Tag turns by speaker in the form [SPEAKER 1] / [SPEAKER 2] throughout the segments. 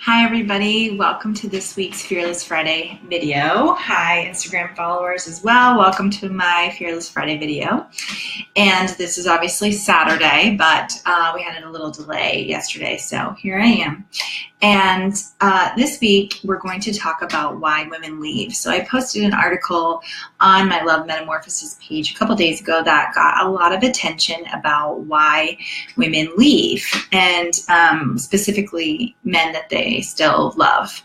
[SPEAKER 1] Hi everybody, welcome to this week's Fearless Friday video. Hi Instagram followers as well, welcome to my Fearless Friday video. And this is obviously Saturday, but we had a little delay yesterday, so here I am. And this week we're going to talk about why women leave. So I posted an article on my Love Metamorphosis page a couple days ago that got a lot of attention about why women leave, and specifically men that they still love.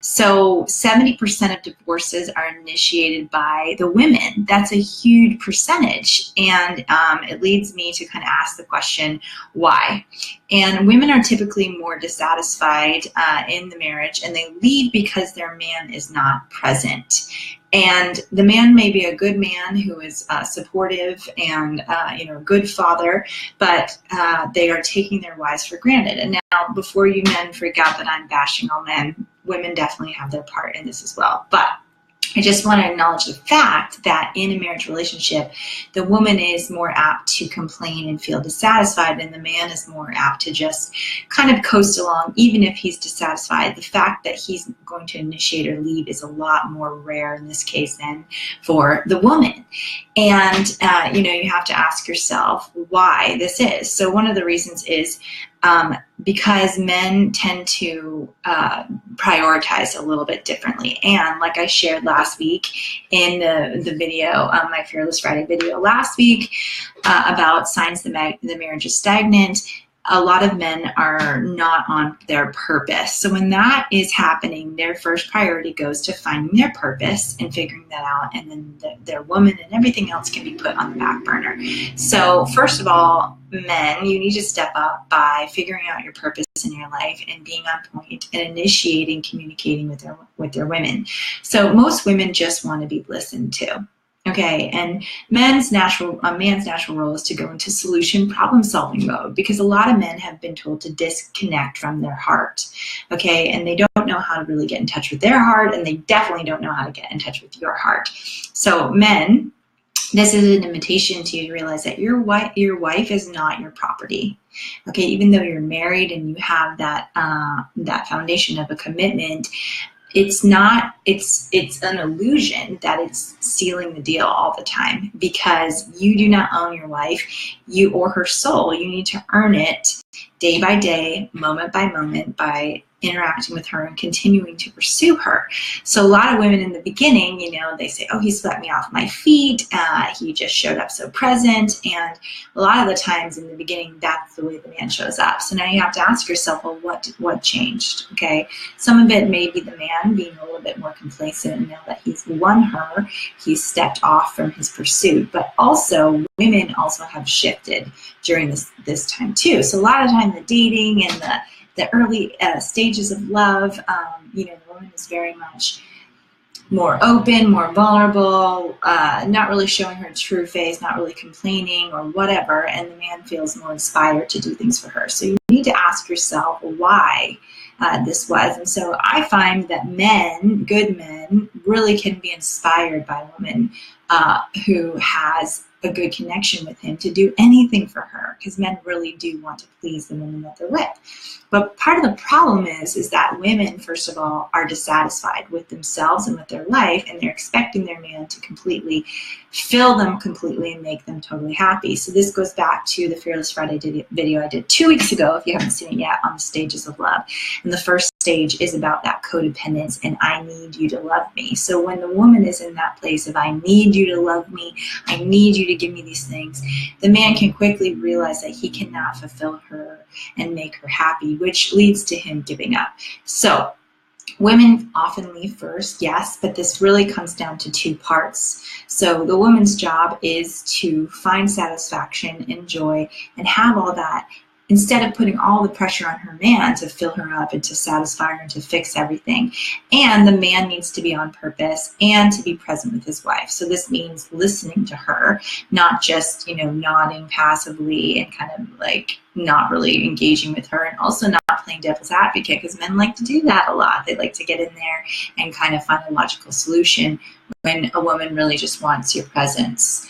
[SPEAKER 1] So 70% of divorces are initiated by the women. That's a huge percentage. And it leads me to kind of ask the question, why? And women are typically more dissatisfied in the marriage, and they leave because their man is not present. And the man may be a good man who is supportive and a good father, but they are taking their wives for granted. And now, before you men freak out that I'm bashing all men, women definitely have their part in this as well. But I just want to acknowledge the fact that in a marriage relationship, the woman is more apt to complain and feel dissatisfied, and the man is more apt to just kind of coast along, even if he's dissatisfied. The fact that he's going to initiate or leave is a lot more rare in this case than for the woman. And, you have to ask yourself why this is. So one of the reasons is because men tend to prioritize a little bit differently. And like I shared last week in the video, my Fearless Friday video last week about signs the marriage is stagnant, a lot of men are not on their purpose. So when that is happening, their first priority goes to finding their purpose and figuring that out, and then their woman and everything else can be put on the back burner. So first of all, men, you need to step up by figuring out your purpose in your life and being on point and initiating communicating with their women. So most women just want to be listened to. Okay, and a man's natural role is to go into solution problem-solving mode, because a lot of men have been told to disconnect from their heart. Okay, and they don't know how to really get in touch with their heart, and they definitely don't know how to get in touch with your heart. So men, this is an invitation to you to realize that your wife is not your property. Okay, even though you're married and you have that foundation of a commitment, it's an illusion that it's sealing the deal all the time, because you do not own your wife, you or her soul. You need to earn it day by day, moment by moment, by interacting with her and continuing to pursue her. So a lot of women in the beginning, they say, oh, he swept me off my feet, he just showed up so present. And a lot of the times in the beginning, that's the way the man shows up. So now you have to ask yourself, well, what changed? Okay, some of it may be the man being a little bit more complacent, and now that he's won her, he's stepped off from his pursuit. But also, women also have shifted during this time too. So a lot of time the dating and the early stages of love, the woman is very much more open, more vulnerable, not really showing her true face, not really complaining or whatever, and the man feels more inspired to do things for her. So you need to ask yourself why this was. And so I find that good men, really can be inspired by a woman who has a good connection with him to do anything for her, because men really do want to please the woman that they're with. But part of the problem is that women, first of all, are dissatisfied with themselves and with their life, and they're expecting their man to completely fill them completely and make them totally happy. So this goes back to the Fearless Friday video I did 2 weeks ago, if you haven't seen it yet, on the stages of love. And the first stage is about that codependence and I need you to love me. So when the woman is in that place of I need you to love me, I need you to give me these things, the man can quickly realize that he cannot fulfill her and make her happy, which leads to him giving up. So women often leave first, yes, but this really comes down to two parts. So the woman's job is to find satisfaction and joy and have all that, instead of putting all the pressure on her man to fill her up and to satisfy her and to fix everything. And the man needs to be on purpose and to be present with his wife. So this means listening to her, not just, nodding passively and kind of like not really engaging with her, and also not playing devil's advocate, because men like to do that a lot. They like to get in there and kind of find a logical solution when a woman really just wants your presence.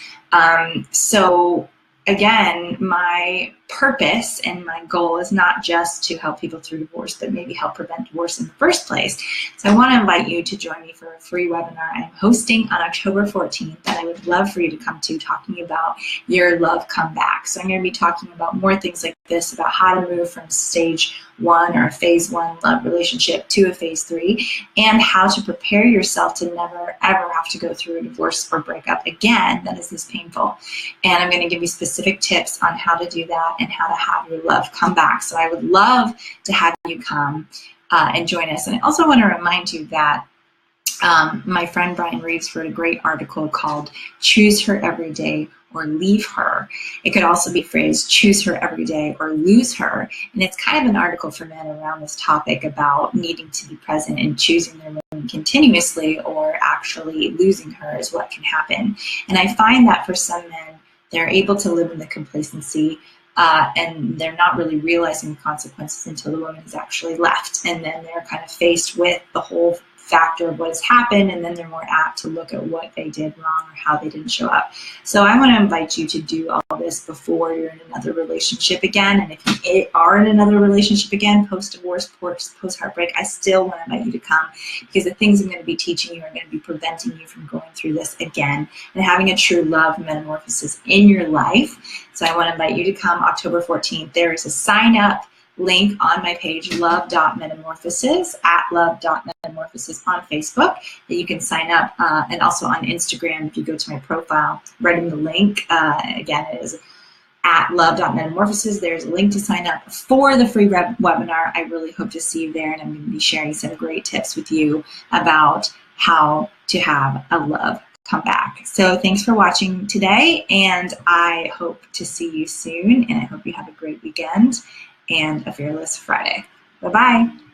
[SPEAKER 1] So again, my purpose and my goal is not just to help people through divorce, but maybe help prevent divorce in the first place. So I want to invite you to join me for a free webinar I'm hosting on October 14th that I would love for you to come to, talking about your love comeback. So I'm going to be talking about more things like this, about how to move from stage 1 or a phase 1 love relationship to a phase 3, and how to prepare yourself to never ever have to go through a divorce or breakup again that is this painful. And I'm going to give you specific tips on how to do that and how to have your love come back. So I would love to have you come and join us. And I also want to remind you that my friend Brian Reeves wrote a great article called Choose Her Every Day or Leave Her. It could also be phrased choose her every day or lose her. And it's kind of an article for men around this topic about needing to be present and choosing their woman continuously, or actually losing her is what can happen. And I find that for some men, they're able to live in the complacency and they're not really realizing the consequences until the woman is actually left. And then they're kind of faced with the whole factor of what has happened, and then they're more apt to look at what they did wrong or how they didn't show up. So I want to invite you to do all this before you're in another relationship again. And if you are in another relationship again, post-divorce, post-heartbreak, I still want to invite you to come, because the things I'm going to be teaching you are going to be preventing you from going through this again and having a true love metamorphosis in your life. So I want to invite you to come October 14th. There is a sign up link on my page, love.metamorphosis, at love.metamorphosis on Facebook, that you can sign up, and also on Instagram. If you go to my profile, right in the link, again, it is at love.metamorphosis. There's a link to sign up for the free webinar. I really hope to see you there, and I'm going to be sharing some great tips with you about how to have a love come back. So thanks for watching today, and I hope to see you soon, and I hope you have a great weekend and a Fearless Friday. Bye-bye.